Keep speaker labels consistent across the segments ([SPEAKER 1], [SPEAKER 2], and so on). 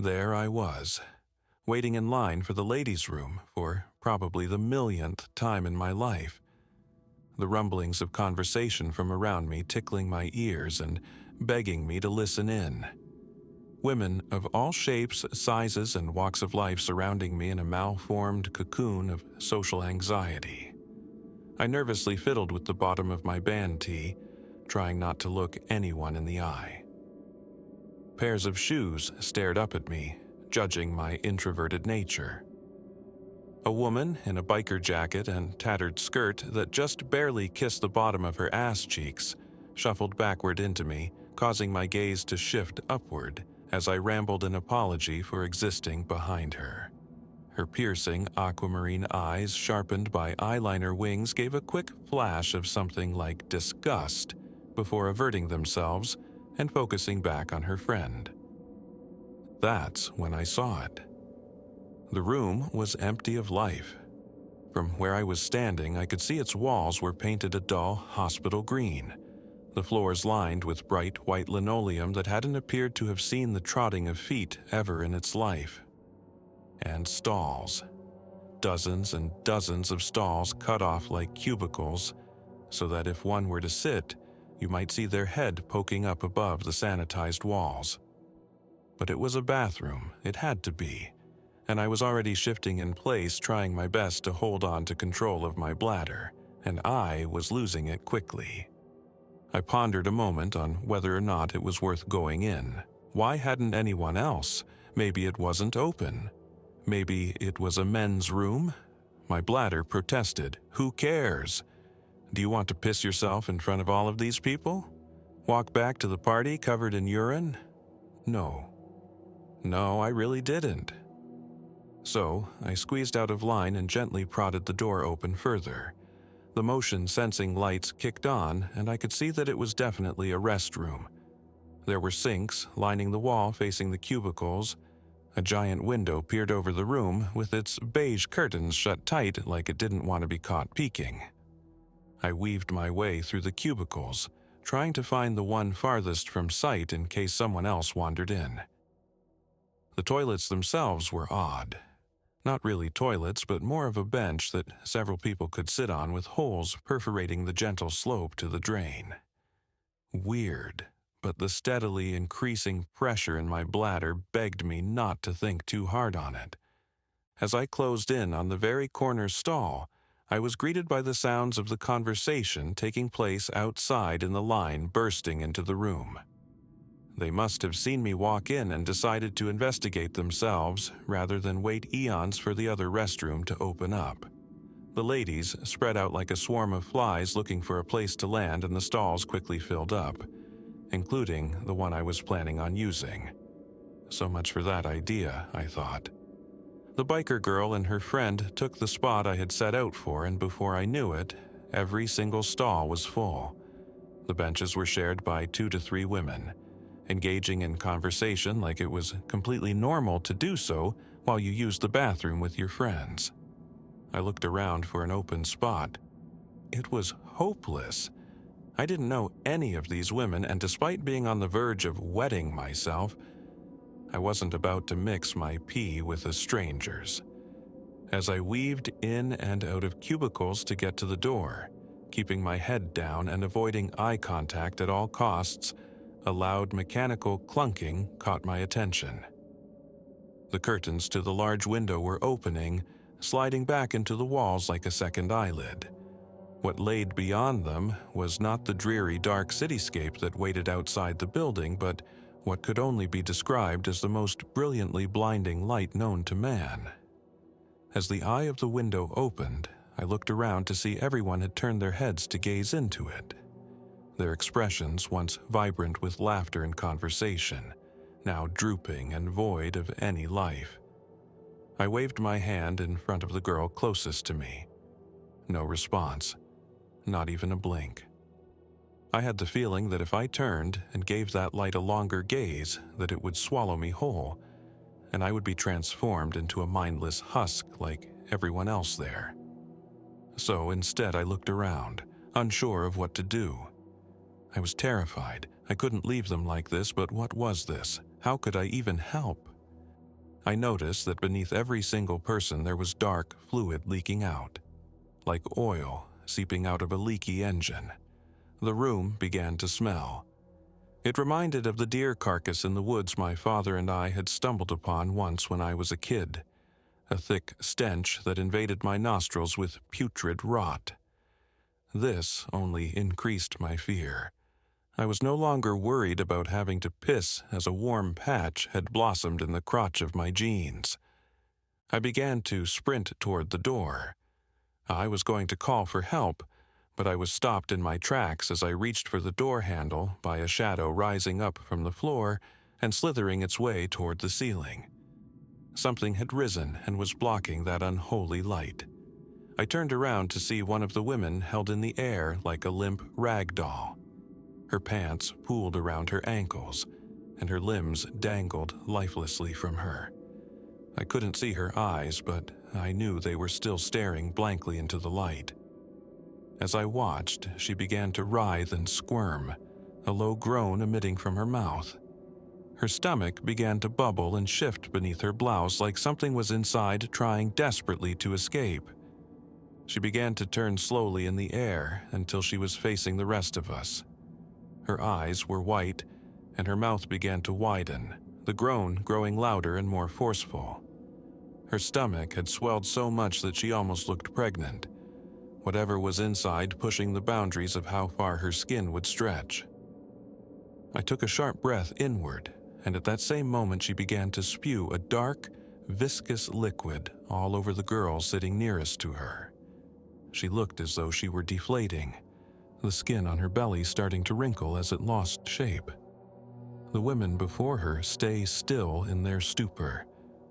[SPEAKER 1] There I was, waiting in line for the ladies' room for probably the millionth time in my life. The rumblings of conversation from around me tickling my ears and begging me to listen in. Women of all shapes, sizes, and walks of life surrounding me in a malformed cocoon of social anxiety. I nervously fiddled with the bottom of my band tee, trying not to look anyone in the eye. Pairs of shoes stared up at me, judging my introverted nature. A woman in a biker jacket and tattered skirt that just barely kissed the bottom of her ass cheeks shuffled backward into me, causing my gaze to shift upward as I rambled an apology for existing behind her. Her piercing aquamarine eyes, sharpened by eyeliner wings, gave a quick flash of something like disgust before averting themselves and focusing back on her friend. That's when I saw it. The room was empty of life. From where I was standing, I could see its walls were painted a dull hospital green, the floors lined with bright white linoleum that hadn't appeared to have seen the trotting of feet ever in its life. And stalls. Dozens and dozens of stalls cut off like cubicles, so that if one were to sit, you might see their head poking up above the sanitized walls. But it was a bathroom, it had to be, and I was already shifting in place, trying my best to hold on to control of my bladder, and I was losing it quickly. I pondered a moment on whether or not it was worth going in. Why hadn't anyone else? Maybe it wasn't open. Maybe it was a men's room? My bladder protested. Who cares? Do you want to piss yourself in front of all of these people? Walk back to the party covered in urine? No. No, I really didn't. So, I squeezed out of line and gently prodded the door open further. The motion-sensing lights kicked on, and I could see that it was definitely a restroom. There were sinks lining the wall facing the cubicles. A giant window peered over the room with its beige curtains shut tight like it didn't want to be caught peeking. I weaved my way through the cubicles, trying to find the one farthest from sight in case someone else wandered in. The toilets themselves were odd. Not really toilets, but more of a bench that several people could sit on with holes perforating the gentle slope to the drain. Weird, but the steadily increasing pressure in my bladder begged me not to think too hard on it. As I closed in on the very corner stall, I was greeted by the sounds of the conversation taking place outside in the line bursting into the room. They must have seen me walk in and decided to investigate themselves rather than wait eons for the other restroom to open up. The ladies spread out like a swarm of flies looking for a place to land, and the stalls quickly filled up, including the one I was planning on using. So much for that idea, I thought. The biker girl and her friend took the spot I had set out for, and before I knew it, every single stall was full. The benches were shared by 2 to 3 women, engaging in conversation like it was completely normal to do so while you used the bathroom with your friends. I looked around for an open spot. It was hopeless. I didn't know any of these women, and despite being on the verge of wetting myself, I wasn't about to mix my pee with a stranger's. As I weaved in and out of cubicles to get to the door, keeping my head down and avoiding eye contact at all costs, a loud mechanical clunking caught my attention. The curtains to the large window were opening, sliding back into the walls like a second eyelid. What laid beyond them was not the dreary dark cityscape that waited outside the building, but what could only be described as the most brilliantly blinding light known to man. As the eye of the window opened, I looked around to see everyone had turned their heads to gaze into it. Their expressions, once vibrant with laughter and conversation, now drooping and void of any life. I waved my hand in front of the girl closest to me. No response, not even a blink. I had the feeling that if I turned and gave that light a longer gaze, that it would swallow me whole, and I would be transformed into a mindless husk like everyone else there. So instead I looked around, unsure of what to do. I was terrified. I couldn't leave them like this, but what was this? How could I even help? I noticed that beneath every single person there was dark fluid leaking out, like oil seeping out of a leaky engine. The room began to smell. It reminded of the deer carcass in the woods my father and I had stumbled upon once when I was a kid, a thick stench that invaded my nostrils with putrid rot. This only increased my fear. I was no longer worried about having to piss as a warm patch had blossomed in the crotch of my jeans. I began to sprint toward the door. I was going to call for help, but I was stopped in my tracks as I reached for the door handle by a shadow rising up from the floor and slithering its way toward the ceiling. Something had risen and was blocking that unholy light. I turned around to see one of the women held in the air like a limp rag doll. Her pants pooled around her ankles, and her limbs dangled lifelessly from her. I couldn't see her eyes, but I knew they were still staring blankly into the light. As I watched, she began to writhe and squirm, a low groan emitting from her mouth. Her stomach began to bubble and shift beneath her blouse like something was inside trying desperately to escape. She began to turn slowly in the air until she was facing the rest of us. Her eyes were white, and her mouth began to widen, the groan growing louder and more forceful. Her stomach had swelled so much that she almost looked pregnant, whatever was inside pushing the boundaries of how far her skin would stretch. I took a sharp breath inward, and at that same moment she began to spew a dark, viscous liquid all over the girl sitting nearest to her. She looked as though she were deflating, the skin on her belly starting to wrinkle as it lost shape. The women before her stay still in their stupor,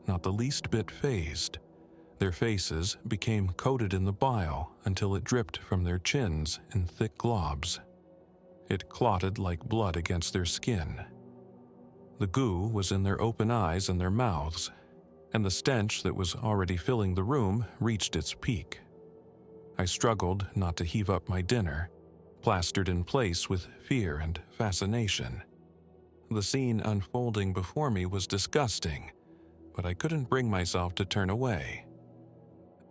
[SPEAKER 1] not the least bit fazed. Their faces became coated in the bile until it dripped from their chins in thick globs. It clotted like blood against their skin. The goo was in their open eyes and their mouths, and the stench that was already filling the room reached its peak. I struggled not to heave up my dinner, plastered in place with fear and fascination. The scene unfolding before me was disgusting, but I couldn't bring myself to turn away.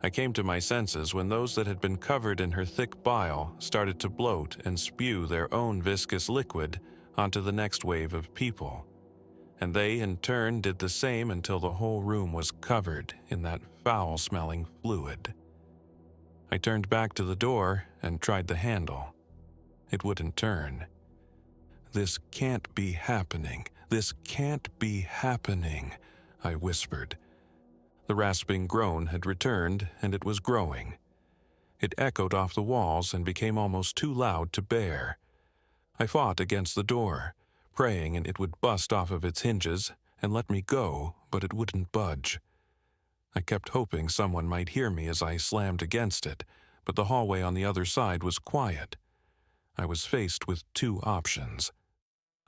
[SPEAKER 1] I came to my senses when those that had been covered in her thick bile started to bloat and spew their own viscous liquid onto the next wave of people, and they in turn did the same until the whole room was covered in that foul-smelling fluid. I turned back to the door and tried the handle. It wouldn't turn. "This can't be happening. This can't be happening," I whispered. The rasping groan had returned, and it was growing. It echoed off the walls and became almost too loud to bear. I fought against the door, praying it would bust off of its hinges and let me go, but it wouldn't budge. I kept hoping someone might hear me as I slammed against it, but the hallway on the other side was quiet. I was faced with two options.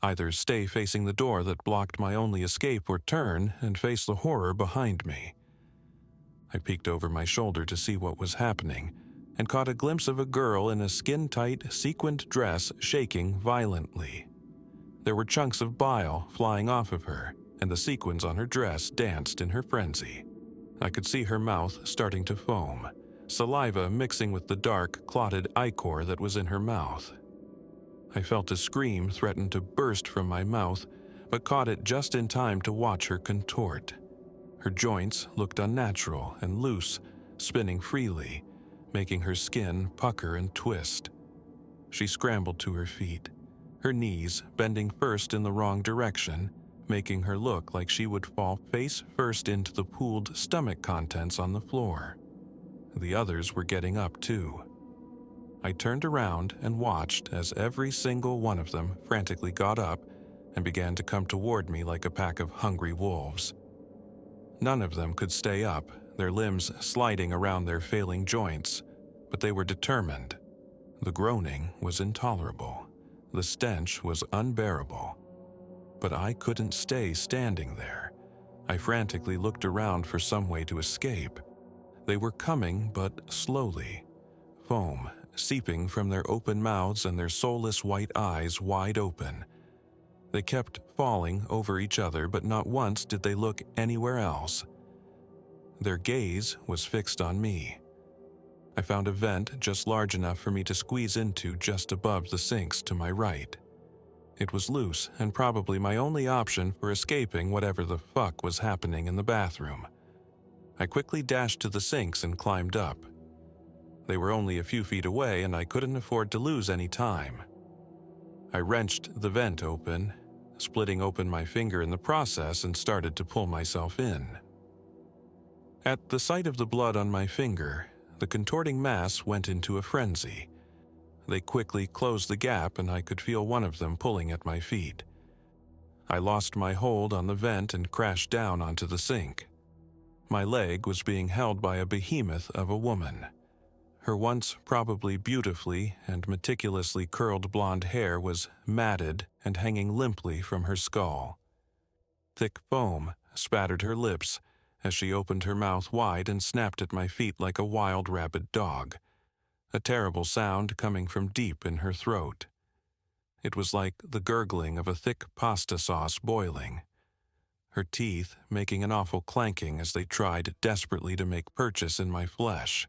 [SPEAKER 1] Either stay facing the door that blocked my only escape or turn and face the horror behind me. I peeked over my shoulder to see what was happening and caught a glimpse of a girl in a skin-tight, sequined dress shaking violently. There were chunks of bile flying off of her, and the sequins on her dress danced in her frenzy. I could see her mouth starting to foam, saliva mixing with the dark, clotted ichor that was in her mouth. I felt a scream threaten to burst from my mouth, but caught it just in time to watch her contort. Her joints looked unnatural and loose, spinning freely, making her skin pucker and twist. She scrambled to her feet, her knees bending first in the wrong direction, making her look like she would fall face first into the pooled stomach contents on the floor. The others were getting up too. I turned around and watched as every single one of them frantically got up and began to come toward me like a pack of hungry wolves. None of them could stay up, their limbs sliding around their failing joints, but they were determined. The groaning was intolerable. The stench was unbearable. But I couldn't stay standing there. I frantically looked around for some way to escape. They were coming, but slowly. Foam seeping from their open mouths and their soulless white eyes wide open. They kept falling over each other, but not once did they look anywhere else. Their gaze was fixed on me. I found a vent just large enough for me to squeeze into just above the sinks to my right. It was loose and probably my only option for escaping whatever the fuck was happening in the bathroom. I quickly dashed to the sinks and climbed up. They were only a few feet away and I couldn't afford to lose any time. I wrenched the vent open, splitting open my finger in the process, and started to pull myself in. At the sight of the blood on my finger, the contorting mass went into a frenzy. They quickly closed the gap and I could feel one of them pulling at my feet. I lost my hold on the vent and crashed down onto the sink. My leg was being held by a behemoth of a woman. Her once probably beautifully and meticulously curled blonde hair was matted and hanging limply from her skull. Thick foam spattered her lips as she opened her mouth wide and snapped at my feet like a wild rabid dog, a terrible sound coming from deep in her throat. It was like the gurgling of a thick pasta sauce boiling, her teeth making an awful clanking as they tried desperately to make purchase in my flesh.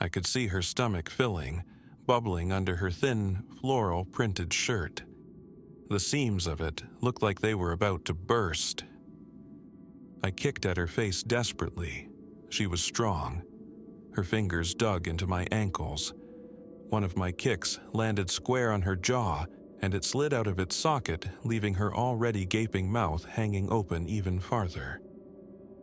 [SPEAKER 1] I could see her stomach filling, bubbling under her thin, floral printed shirt. The seams of it looked like they were about to burst. I kicked at her face desperately. She was strong. Her fingers dug into my ankles. One of my kicks landed square on her jaw, and it slid out of its socket, leaving her already gaping mouth hanging open even farther.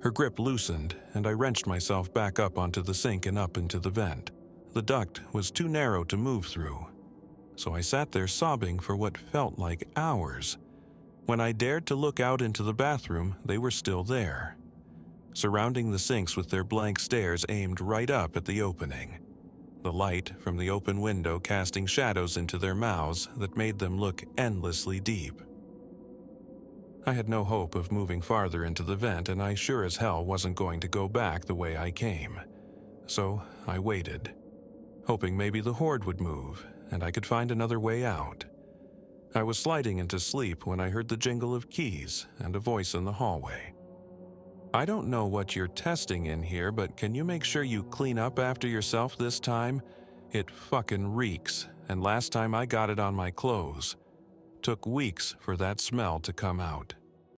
[SPEAKER 1] Her grip loosened, and I wrenched myself back up onto the sink and up into the vent. The duct was too narrow to move through, so I sat there sobbing for what felt like hours. When I dared to look out into the bathroom, they were still there, surrounding the sinks with their blank stares aimed right up at the opening. The light from the open window casting shadows into their mouths that made them look endlessly deep. I had no hope of moving farther into the vent, and I sure as hell wasn't going to go back the way I came. So I waited, hoping maybe the horde would move and I could find another way out. I was sliding into sleep when I heard the jingle of keys and a voice in the hallway. "I don't know what you're testing in here, but can you make sure you clean up after yourself this time? It fucking reeks, and last time I got it on my clothes. Took weeks for that smell to come out."